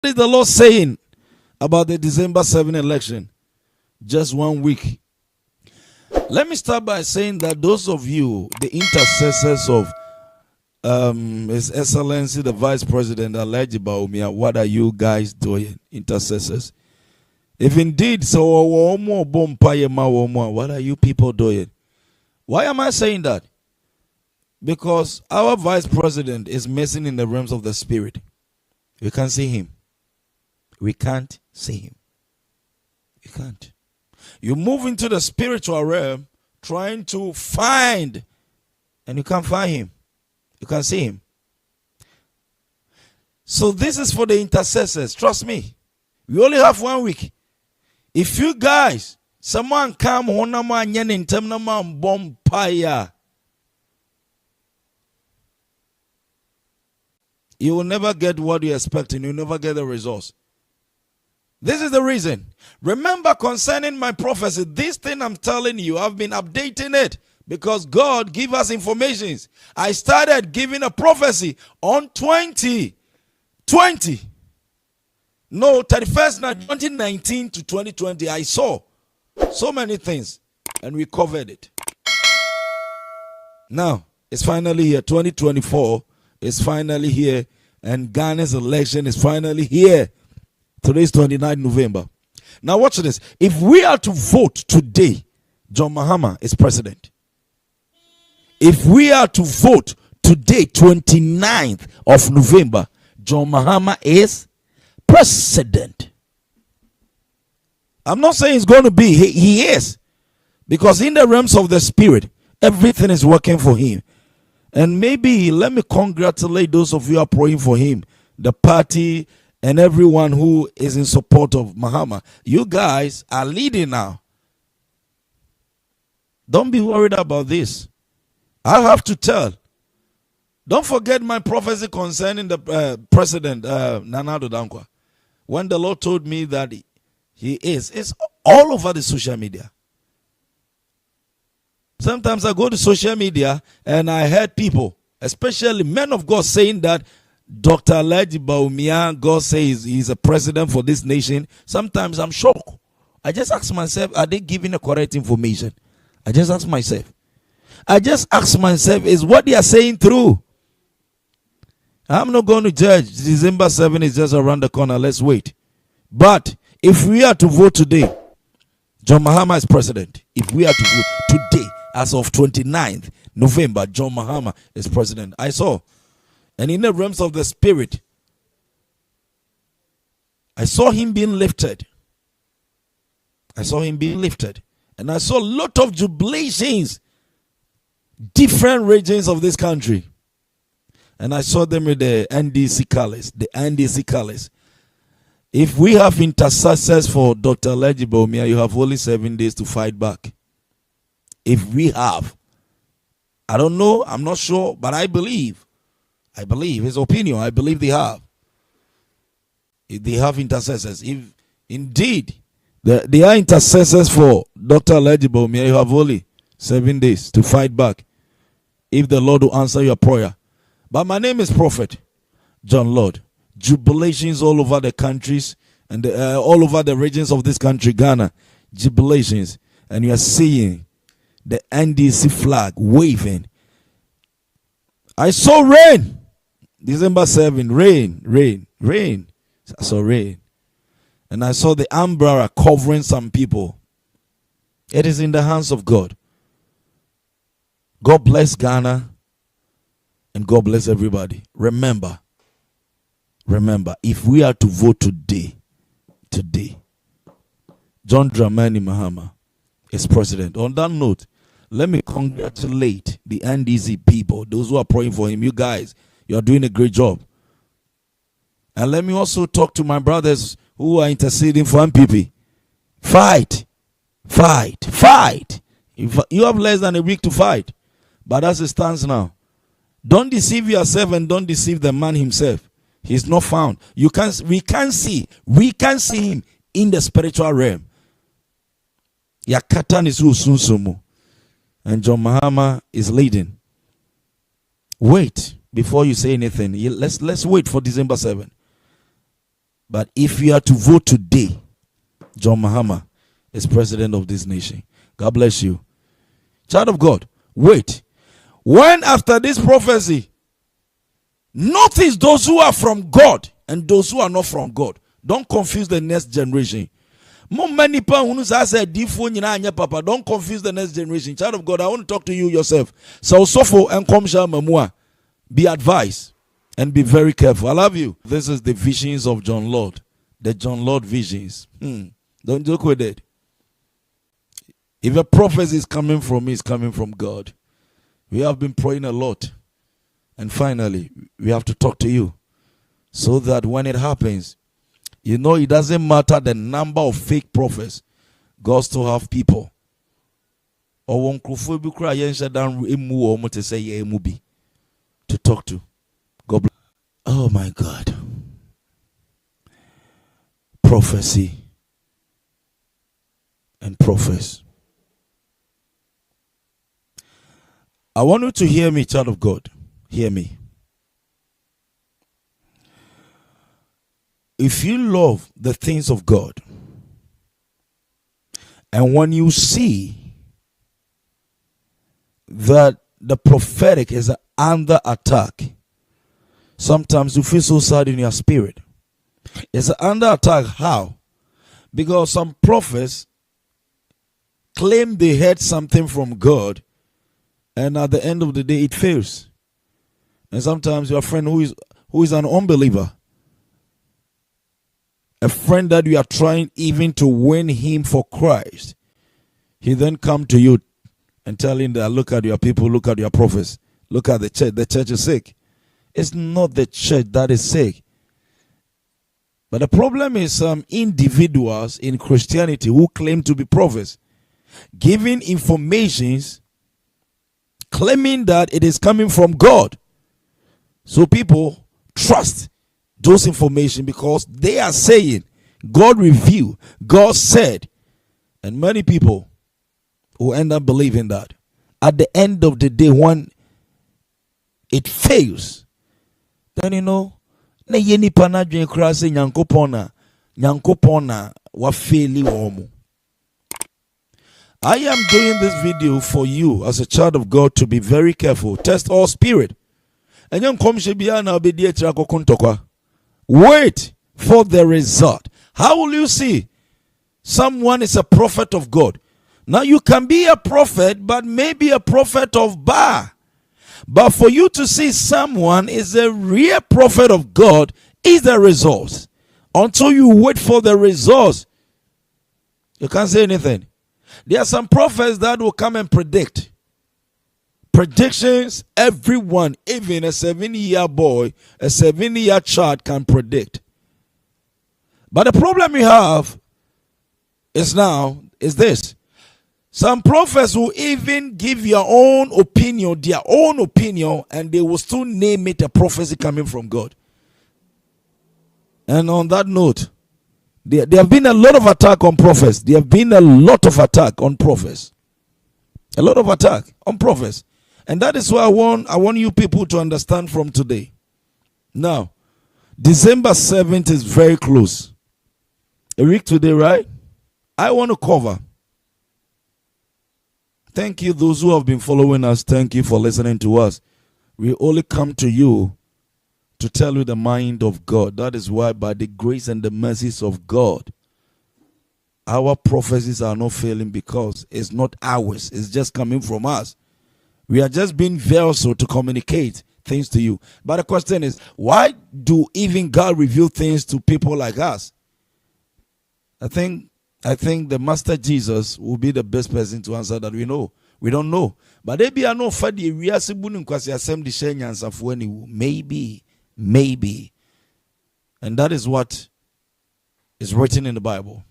What is the Lord saying about the December 7 election? Just 1 week. Let me start by saying that those of you, the intercessors of His Excellency the Vice President Alhaji Bawumia, what are you guys doing, intercessors? If indeed so, what are you people doing? Why am I saying that? Because our Vice President is missing in the realms of the Spirit. We can't see him. We can't see him. You can't. You move into the spiritual realm trying to find, and you can't find him. You can't see him. So this is for the intercessors. Trust me. We only have 1 week. If you guys, someone come in terms of Bempah, you will never get what you expect and you will never get the results. This is the reason. Remember, concerning my prophecy, this thing I'm telling you, I've been updating it because God give us information. I started giving a prophecy on 31st 2019 to 2020. I saw so many things and we covered it. Now, it's finally here. 2024 is finally here and Ghana's election is finally here. Today is 29 November. Now watch this. If we are to vote today, John Mahama is president. If we are to vote today, 29th of November, John Mahama is president. I'm not saying it's going to be. He is. Because in the realms of the Spirit, everything is working for him. And maybe let me congratulate those of you who are praying for him, the party, and everyone who is in support of Mahama. You guys are leading now. Don't be worried about this. I have to tell. Don't forget my prophecy concerning the president, Nana Addo Dankwa. When the Lord told me that it's all over the social media. Sometimes I go to social media and I heard people, especially men of God, saying that Dr. Alhaji Bawumia, God says he's a president for this nation. Sometimes I'm shocked. I just ask myself, are they giving the correct information? I just ask myself, is what they are saying true? I'm not going to judge. December 7 is just around the corner. Let's wait. But if we are to vote today, John Mahama is president. If we are to vote today, as of 29th November, John Mahama is president. I saw. And in the realms of the Spirit, I saw him being lifted. I saw him being lifted. And I saw a lot of jubilations, different regions of this country. And I saw them with the NDC colors. The NDC colors. If we have intercessors for Dr. Alhaji Bawumia, you have only 7 days to fight back. If we have, I don't know, I'm not sure, but I believe his opinion. I believe they have. If they have intercessors, if indeed they are intercessors for Dr. Alhaji Bawumia, you have only 7 days to fight back. If the Lord will answer your prayer. But my name is Prophet John Lord. Jubilations all over the countries and all over the regions of this country, Ghana. Jubilations. And you are seeing the NDC flag waving. I saw rain. December 7, rain. I saw rain. And I saw the umbrella covering some people. It is in the hands of God. God bless Ghana. And God bless everybody. Remember, if we are to vote today, John Dramani Mahama is president. On that note, let me congratulate the NDC people, those who are praying for him. You guys, you are doing a great job. And let me also talk to my brothers who are interceding for MPP. Fight. If you have less than a week to fight. But as it stands now, don't deceive yourself and don't deceive the man himself. He's not found. We can see him in the spiritual realm. Yakatan is Usunsumu. And John Mahama is leading. Wait before you say anything. Let's wait for December 7. But if we are to vote today, John Mahama is president of this nation. God bless you. Child of God, wait. When after this prophecy, notice those who are from God and those who are not from God. Don't confuse the next generation. Many people papa, don't confuse the next generation. Child of God, I want to talk to you yourself. So Sofo and Komsha Mamua, be advised and be very careful. I love you. This is the visions of John Lord. The John Lord visions. Don't joke with it. If a prophecy is coming from me, it's coming from God. We have been praying a lot. And finally, we have to talk to you. So that when it happens, you know, it doesn't matter the number of fake prophets. God still have people. Or one to talk to. God bless. Oh my God. Prophecy and prophets. I want you to hear me, child of God. Hear me. If you love the things of God, and when you see that the prophetic is under attack, sometimes you feel so sad in your spirit. It's under attack. How? Because some prophets claim they heard something from God, and at the end of the day it fails. And sometimes your friend who is an unbeliever, a friend that you are trying even to win him for Christ, he then come to you and tell him that look at your people, look at your prophets, look at the church. The church is sick. It's not the church that is sick. But the problem is some individuals in Christianity who claim to be prophets, giving informations, claiming that it is coming from God. So people trust those information because they are saying God revealed, God said, and many people will end up believing that. At the end of the day, when it fails, then you know, I am doing this video for you as a child of God to be very careful. Test all spirit. Wait for the result. How will you see someone is a prophet of God? Now you can be a prophet, but maybe a prophet of Baal. But for you to see someone is a real prophet of God is the result. Until you wait for the results, you can't say anything. There are some prophets that will come and predict. Predictions, everyone, even a 7-year boy, a 7-year child can predict. But the problem we have is this. Some prophets will even give their own opinion, and they will still name it a prophecy coming from God. And on that note, there have been a lot of attack on prophets. There have been a lot of attack on prophets. A lot of attack on prophets. And that is what I want you people to understand from today. Now, December 7th is very close. A week today, right? I want to cover. Thank you, those who have been following us. Thank you for listening to us. We only come to you to tell you the mind of God. That is why, by the grace and the mercies of God, our prophecies are not failing because it's not ours. It's just coming from us. We are just being vessel to communicate things to you. But the question is, why do even God reveal things to people like us? I think the Master Jesus will be the best person to answer that. We know. We don't know. But they be no for the maybe. And that is what is written in the Bible.